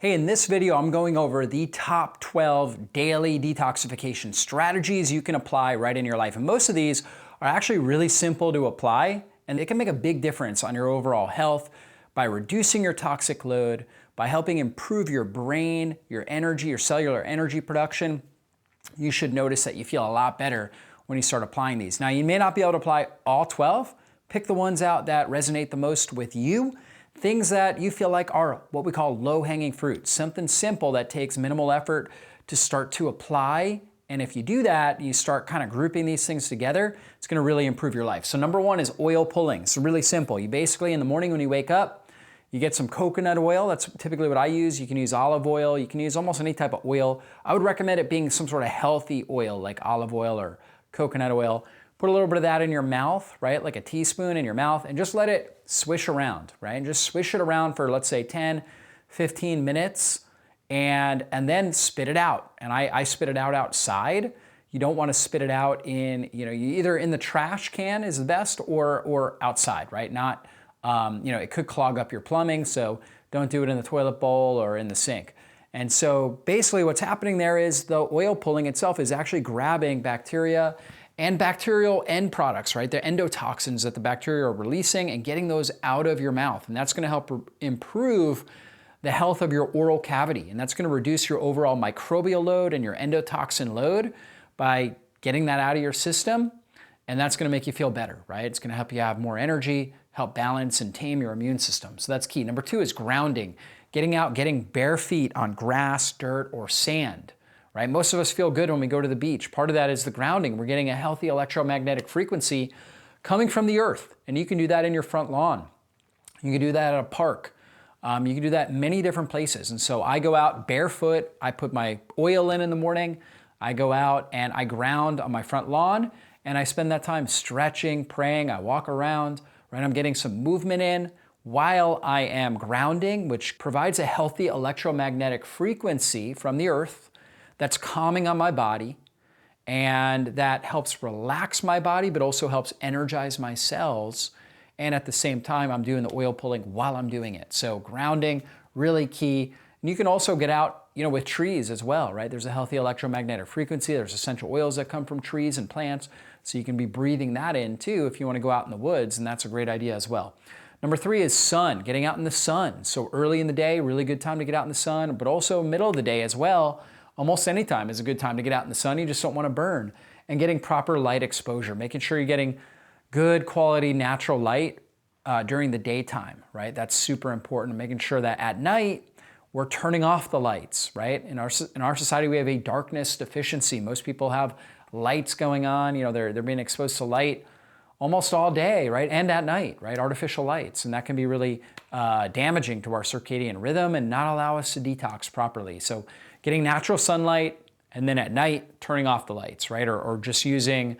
Hey, in this video, I'm going over the top 12 daily detoxification strategies you can apply right in your life. And most of these are actually really simple to apply, and they can make a big difference on your overall health by reducing your toxic load, by helping improve your brain, your energy, your cellular energy production. You should notice that you feel a lot better when you start applying these. Now, you may not be able to apply all 12. Pick the ones out that resonate the most with you. Things that you feel like are what we call low-hanging fruit, something simple that takes minimal effort to start to apply. And if you do that, you start kind of grouping these things together, it's gonna really improve your life. So number one is oil pulling. It's really simple. You basically, in the morning when you wake up, you get some coconut oil. That's typically what I use. You can use olive oil. You can use almost any type of oil. I would recommend it being some sort of healthy oil like olive oil or coconut oil. Put a little bit of that in your mouth, right? Like a teaspoon in your mouth, and just let it swish around, right? And just swish it around for, let's say, 10, 15 minutes, and then spit it out. And I spit it out outside. You don't want to spit it out in, you either in the trash can is the best or outside, right? Not, it could clog up your plumbing, so don't do it in the toilet bowl or in the sink. And so basically what's happening there is the oil pulling itself is actually grabbing bacteria and bacterial end products, right? The endotoxins that the bacteria are releasing and getting those out of your mouth. And that's gonna help improve the health of your oral cavity. And that's gonna reduce your overall microbial load and your endotoxin load by getting that out of your system. And that's gonna make you feel better, right? It's gonna help you have more energy, help balance and tame your immune system. So that's key. Number two is grounding. Getting out, getting bare feet on grass, dirt, or sand. Right? Most of us feel good when we go to the beach. Part of that is the grounding. We're getting a healthy electromagnetic frequency coming from the earth. And you can do that in your front lawn. You can do that at a park. You can do that in many different places. And so I go out barefoot. I put my oil in the morning. I go out and I ground on my front lawn. And I spend that time stretching, praying. I walk around. Right? I'm getting some movement in while I am grounding, which provides a healthy electromagnetic frequency from the earth that's calming on my body, and that helps relax my body, but also helps energize my cells. And at the same time, I'm doing the oil pulling while I'm doing it. So grounding, really key. And you can also get out, with trees as well, right? There's a healthy electromagnetic frequency. There's essential oils that come from trees and plants. So you can be breathing that in too if you want to go out in the woods, and that's a great idea as well. Number three is sun, getting out in the sun. So early in the day, really good time to get out in the sun, but also middle of the day as well. Almost any time is a good time to get out in the sun. You just don't want to burn. And getting proper light exposure, making sure you're getting good quality natural light during the daytime, right? That's super important. Making sure that at night, we're turning off the lights, right? In our society, we have a darkness deficiency. Most people have lights going on. They're being exposed to light almost all day, right? And at night, right? Artificial lights. And that can be really damaging to our circadian rhythm and not allow us to detox properly. So getting natural sunlight, and then at night, turning off the lights, right? Or just using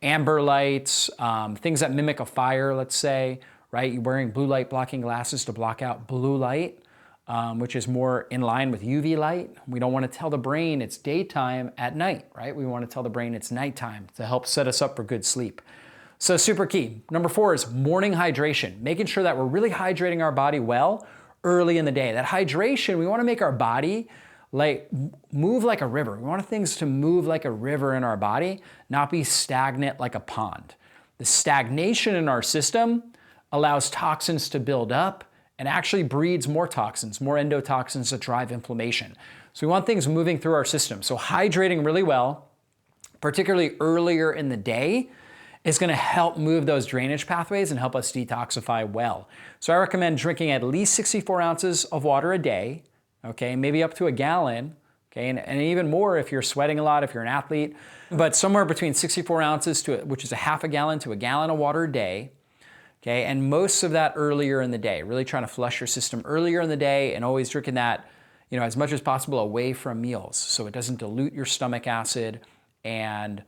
amber lights, things that mimic a fire, let's say, right? You're wearing blue light blocking glasses to block out blue light, which is more in line with UV light. We don't want to tell the brain it's daytime at night, right? We want to tell the brain it's nighttime to help set us up for good sleep. So super key. Number four is morning hydration, making sure that we're really hydrating our body well early in the day. That hydration, we want to make our body move like a river. We want things to move like a river in our body, not be stagnant like a pond. The stagnation in our system allows toxins to build up and actually breeds more toxins, more endotoxins that drive inflammation. So we want things moving through our system. So hydrating really well, particularly earlier in the day, is gonna help move those drainage pathways and help us detoxify well. So I recommend drinking at least 64 ounces of water a day, okay, maybe up to a gallon, okay, and even more if you're sweating a lot, if you're an athlete, but somewhere between 64 ounces which is a half a gallon to a gallon of water a day, okay, and most of that earlier in the day, really trying to flush your system earlier in the day and always drinking that, as much as possible away from meals so it doesn't dilute your stomach acid and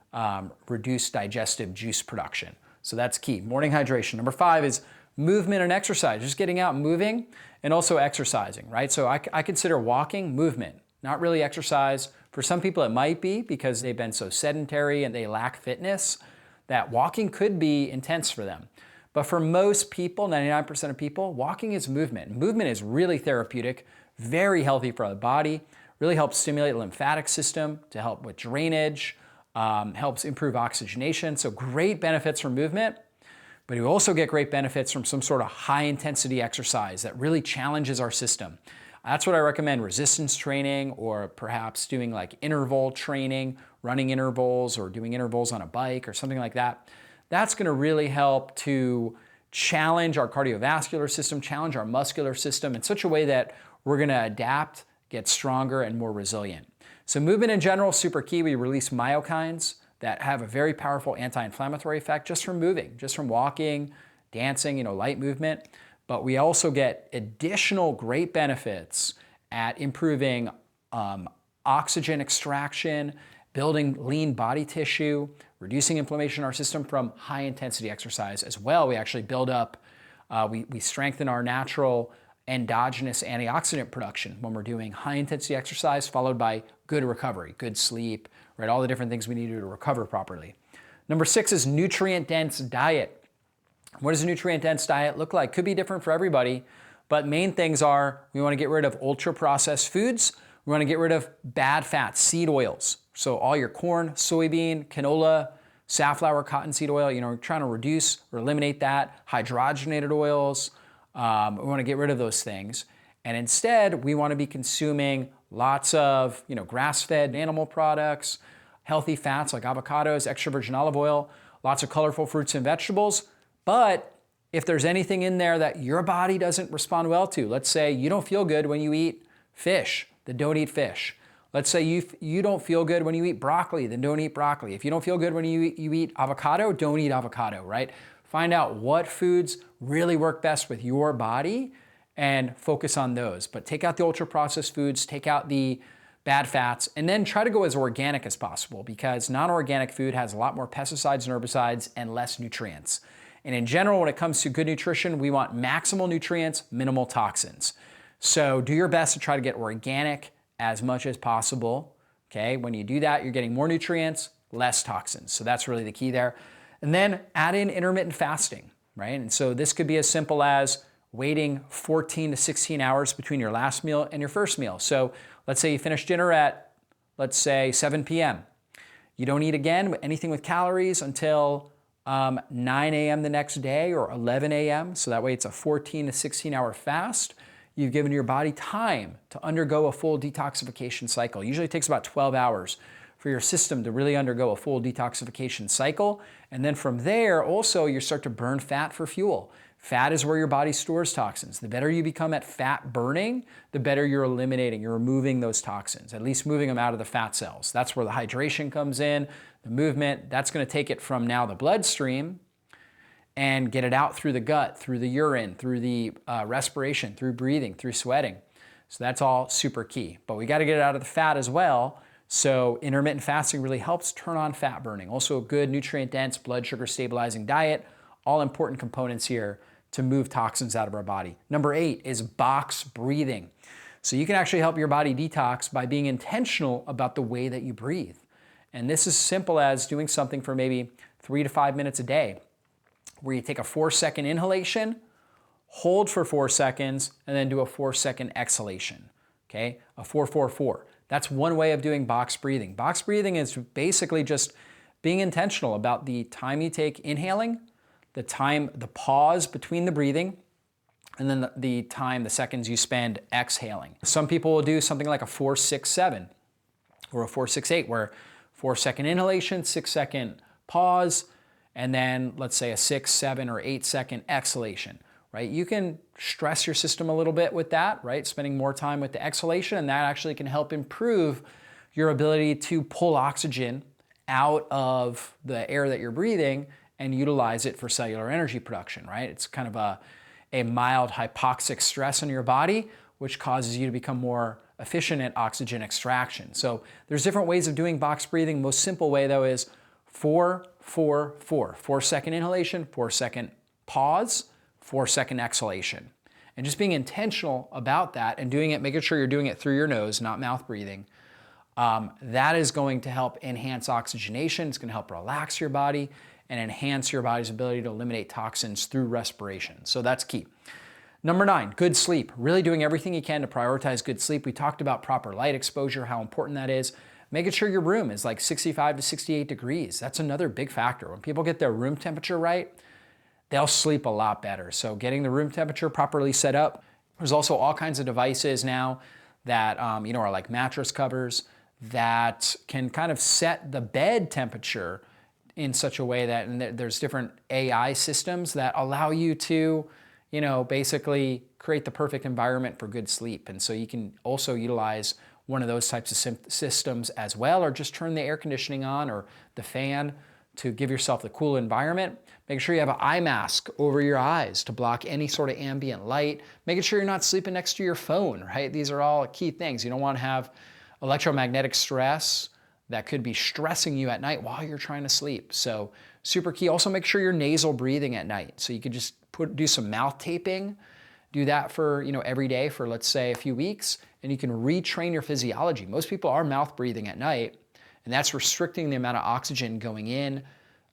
reduce digestive juice production. So that's key, morning hydration. Number five is movement and exercise, just getting out and moving and also exercising, right? So I consider walking movement, not really exercise. For some people it might be because they've been so sedentary and they lack fitness that walking could be intense for them. But for most people, 99% of people, walking is movement. Movement is really therapeutic, very healthy for the body, really helps stimulate the lymphatic system to help with drainage, helps improve oxygenation. So great benefits from movement, but you also get great benefits from some sort of high intensity exercise that really challenges our system. That's what I recommend, resistance training, or perhaps doing like interval training, running intervals or doing intervals on a bike or something like that. That's gonna really help to challenge our cardiovascular system, challenge our muscular system in such a way that we're gonna adapt, get stronger and more resilient. So movement in general is super key. We release myokines that have a very powerful anti-inflammatory effect just from moving, just from walking, dancing, light movement. But we also get additional great benefits at improving oxygen extraction, building lean body tissue, reducing inflammation in our system from high intensity exercise as well. We actually build up, we strengthen our natural endogenous antioxidant production when we're doing high intensity exercise followed by good recovery, good sleep, right? All the different things we need to do to recover properly. Number 6 is nutrient-dense diet. What does a nutrient-dense diet look like? Could be different for everybody, but main things are we want to get rid of ultra-processed foods. We want to get rid of bad fats, seed oils. So all your corn, soybean, canola, safflower, cottonseed oil, we're trying to reduce or eliminate that. Hydrogenated oils, we want to get rid of those things. And instead, we want to be consuming lots of grass-fed animal products, healthy fats like avocados, extra virgin olive oil, lots of colorful fruits and vegetables. But if there's anything in there that your body doesn't respond well to, let's say you don't feel good when you eat fish, then don't eat fish. Let's say you don't feel good when you eat broccoli, then don't eat broccoli. If you don't feel good when you eat avocado, don't eat avocado, right? Find out what foods really work best with your body and focus on those. But take out the ultra-processed foods, take out the bad fats, and then try to go as organic as possible because non-organic food has a lot more pesticides and herbicides and less nutrients. And in general, when it comes to good nutrition, we want maximal nutrients, minimal toxins. So do your best to try to get organic as much as possible. Okay, when you do that, you're getting more nutrients, less toxins. So that's really the key there. And then add in intermittent fasting, right? And so this could be as simple as waiting 14 to 16 hours between your last meal and your first meal. So let's say you finish dinner at, let's say 7 p.m. You don't eat again anything with calories until 9 a.m. the next day or 11 a.m. So that way it's a 14 to 16 hour fast. You've given your body time to undergo a full detoxification cycle. Usually it takes about 12 hours for your system to really undergo a full detoxification cycle. And then from there, also you start to burn fat for fuel. Fat is where your body stores toxins. The better you become at fat burning, the better you're eliminating, you're removing those toxins, at least moving them out of the fat cells. That's where the hydration comes in, the movement. That's going to take it from now the bloodstream and get it out through the gut, through the urine, through the respiration, through breathing, through sweating. So that's all super key. But we got to get it out of the fat as well. So intermittent fasting really helps turn on fat burning. Also a good nutrient-dense, blood sugar stabilizing diet. All important components here to move toxins out of our body. Number 8 is box breathing. So you can actually help your body detox by being intentional about the way that you breathe. And this is simple as doing something for maybe 3 to 5 minutes a day, where you take a 4-second inhalation, hold for 4 seconds, and then do a 4-second exhalation, okay? A 4-4-4. That's one way of doing box breathing. Box breathing is basically just being intentional about the time you take inhaling, the pause between the breathing, and then the seconds you spend exhaling. Some people will do something like a 4-6-7 or a 4-6-8, where 4-second inhalation, 6-second pause, and then let's say a 6, 7, or 8-second exhalation, right? You can stress your system a little bit with that, right? Spending more time with the exhalation, and that actually can help improve your ability to pull oxygen out of the air that you're breathing and utilize it for cellular energy production, right? It's kind of a mild hypoxic stress on your body, which causes you to become more efficient at oxygen extraction. So there's different ways of doing box breathing. Most simple way though is 4-4-4. 4-second inhalation, 4-second pause, 4-second exhalation. And just being intentional about that and doing it, making sure you're doing it through your nose, not mouth breathing, that is going to help enhance oxygenation. It's going to help relax your body and enhance your body's ability to eliminate toxins through respiration. So that's key. Number 9, good sleep. Really doing everything you can to prioritize good sleep. We talked about proper light exposure, how important that is. Making sure your room is like 65 to 68 degrees. That's another big factor. When people get their room temperature right, they'll sleep a lot better. So getting the room temperature properly set up. There's also all kinds of devices now that are like mattress covers that can kind of set the bed temperature in such a way that, and there's different AI systems that allow you to, basically create the perfect environment for good sleep. And so you can also utilize one of those types of systems as well, or just turn the air conditioning on or the fan to give yourself the cool environment. Make sure you have an eye mask over your eyes to block any sort of ambient light. Making sure you're not sleeping next to your phone, right? These are all key things. You don't want to have electromagnetic stress that could be stressing you at night while you're trying to sleep. So super key. Also make sure you're nasal breathing at night. So you could just do some mouth taping. Do that for every day for, let's say, a few weeks, and you can retrain your physiology. Most people are mouth breathing at night, and that's restricting the amount of oxygen going in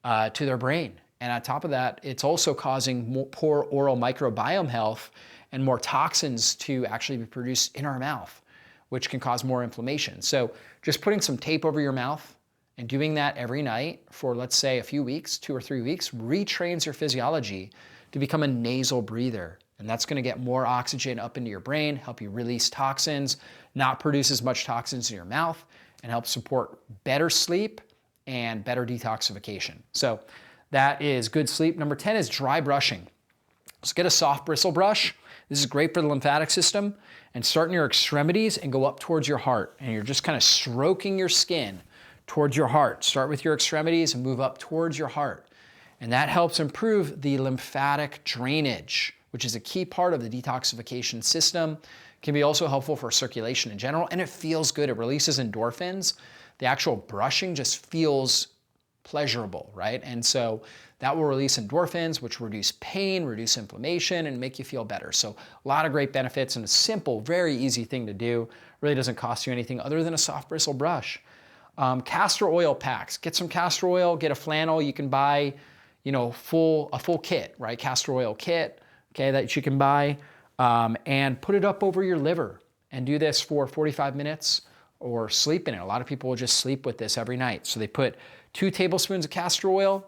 to their brain. And on top of that, it's also causing poor oral microbiome health and more toxins to actually be produced in our mouth, which can cause more inflammation. So just putting some tape over your mouth and doing that every night for, let's say, a few weeks, 2 or 3 weeks, retrains your physiology to become a nasal breather. And that's going to get more oxygen up into your brain, help you release toxins, not produce as much toxins in your mouth, and help support better sleep and better detoxification. So that is good sleep. Number 10 is dry brushing. So get a soft bristle brush. This is great for the lymphatic system. And start in your extremities and go up towards your heart. And you're just kind of stroking your skin towards your heart. Start with your extremities and move up towards your heart. And that helps improve the lymphatic drainage, which is a key part of the detoxification system. Can be also helpful for circulation in general, and it feels good. It releases endorphins. The actual brushing just feels pleasurable, right? And so that will release endorphins, which reduce pain, reduce inflammation, and make you feel better. So a lot of great benefits and a simple, very easy thing to do. Really doesn't cost you anything other than a soft bristle brush. Castor Oil Packs. Get some castor oil, get a flannel. You can buy a full kit, right? Castor oil kit, okay, that you can buy, and put it up over your liver and do this for 45 minutes or sleep in it. A lot of people will just sleep with this every night. So they put 2 tablespoons of castor oil.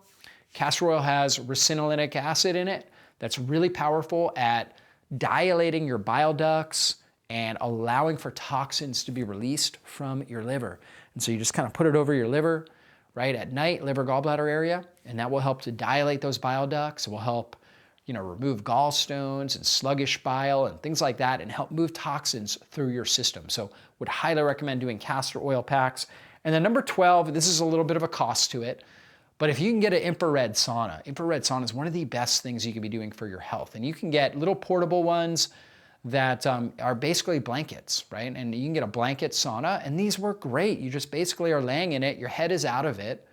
Castor oil has ricinoleic acid in it that's really powerful at dilating your bile ducts and allowing for toxins to be released from your liver. And so you just kind of put it over your liver, right, at night, liver gallbladder area, and that will help to dilate those bile ducts. It will help, remove gallstones and sluggish bile and things like that, and help move toxins through your system. So would highly recommend doing castor oil packs. And then number 12, this is a little bit of a cost to it, but if you can get an infrared sauna is one of the best things you can be doing for your health. And you can get little portable ones that are basically blankets, right? And you can get a blanket sauna, and these work great. You just basically are laying in it, your head is out of it,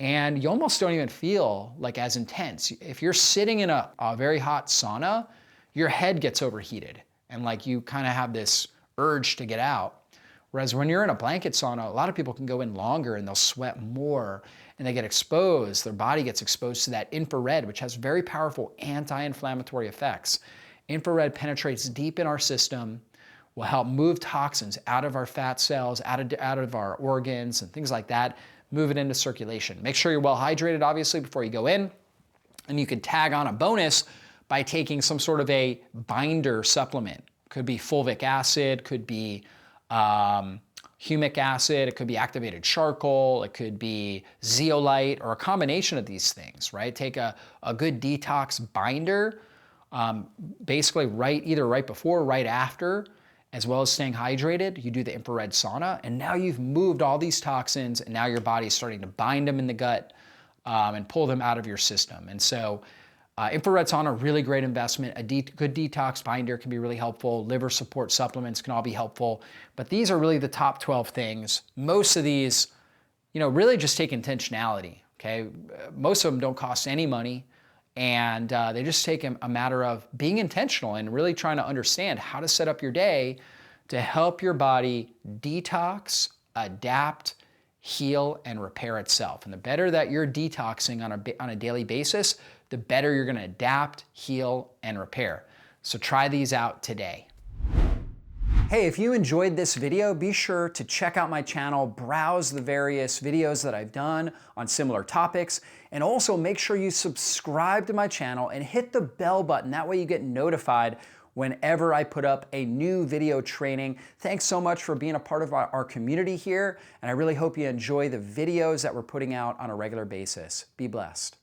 and you almost don't even feel like as intense. If you're sitting in a very hot sauna, your head gets overheated, and like you kind of have this urge to get out. Whereas when you're in a blanket sauna, a lot of people can go in longer and they'll sweat more, and they get exposed, their body gets exposed to that infrared, which has very powerful anti-inflammatory effects. Infrared penetrates deep in our system, will help move toxins out of our fat cells, out of our organs and things like that, move it into circulation. Make sure you're well hydrated, obviously, before you go in. And you can tag on a bonus by taking some sort of a binder supplement. Could be fulvic acid, could be humic acid, it could be activated charcoal, it could be zeolite, or a combination of these things, right? Take a good detox binder, basically either right before or right after, as well as staying hydrated. You do the infrared sauna, and now you've moved all these toxins, and now your body's starting to bind them in the gut and pull them out of your system. And so infrared sauna, really great investment. A good detox binder can be really helpful. Liver support supplements can all be helpful. But these are really the top 12 things. Most of these, really just take intentionality, okay? Most of them don't cost any money, and they just take a matter of being intentional and really trying to understand how to set up your day to help your body detox, adapt, heal, and repair itself. And the better that you're detoxing on a daily basis, the better you're going to adapt, heal, and repair. So try these out today. Hey, if you enjoyed this video, be sure to check out my channel, browse the various videos that I've done on similar topics, and also make sure you subscribe to my channel and hit the bell button. That way you get notified whenever I put up a new video training. Thanks so much for being a part of our community here, and I really hope you enjoy the videos that we're putting out on a regular basis. Be blessed.